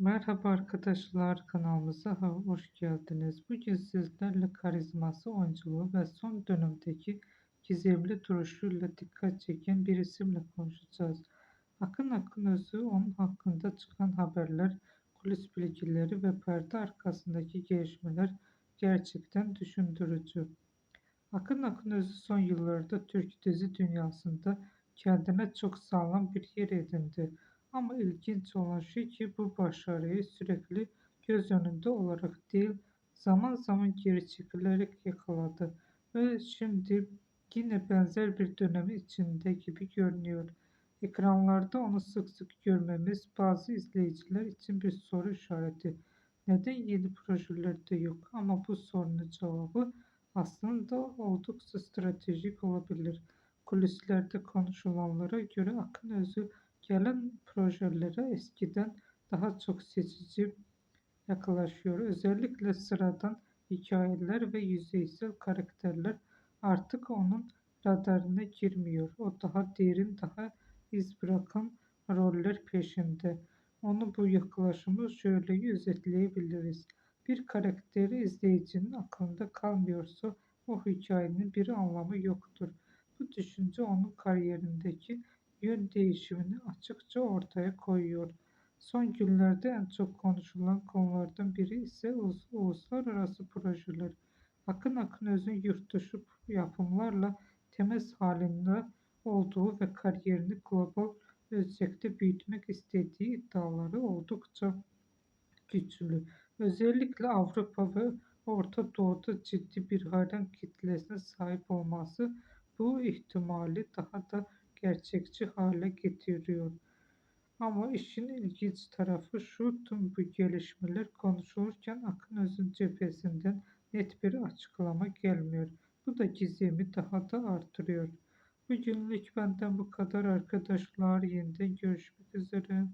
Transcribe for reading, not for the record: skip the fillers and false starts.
Merhaba arkadaşlar, kanalımıza hoş geldiniz. Bugün sizlerle karizması, oyunculuğu ve son dönemdeki gizemli duruşuyla dikkat çeken bir isimle konuşacağız. Akın Akınözü, onun hakkında çıkan haberler, kulis bilgileri ve perde arkasındaki gelişmeler gerçekten düşündürücü. Akın Akınözü son yıllarda Türk dizi dünyasında kendine çok sağlam bir yer edindi. Ama ilginç olan şey ki bu başarıyı sürekli göz önünde olarak değil, zaman zaman geri çekilerek yakaladı. Ve şimdi yine benzer bir dönem içinde gibi görünüyor. Ekranlarda onu sık sık görmemiz bazı izleyiciler için bir soru işareti. Neden yeni projelerde yok? Ama bu sorunun cevabı aslında oldukça stratejik olabilir. Kulislerde konuşulanlara göre Akın Özü gelen projelere eskiden daha çok seçici yaklaşıyor. Özellikle sıradan hikayeler ve yüzeysel karakterler artık onun radarına girmiyor. O daha derin, daha iz bırakan roller peşinde. Onu bu yaklaşımı şöyle özetleyebiliriz. Bir karakteri izleyicinin aklında kalmıyorsa o hikayenin bir anlamı yoktur. Bu düşünce onun kariyerindeki yön değişimini açıkça ortaya koyuyor. Son günlerde en çok konuşulan konulardan biri ise uluslararası projeler. Akın Akınöz'ün yurt dışı yapımlarla temas halinde olduğu ve kariyerini global ölçekte büyütmek istediği iddiaları oldukça güçlü. Özellikle Avrupa ve Orta Doğu'da ciddi bir hayran kitlesine sahip olması bu ihtimali daha da gerçekçi hale getiriyor. Ama işin ilginç tarafı şu, tüm bu gelişmeler konuşulurken Akınöz'ün cephesinden net bir açıklama gelmiyor. Bu da gizemi daha da artırıyor. Bugünlük benden bu kadar arkadaşlar. Yeniden görüşmek üzere.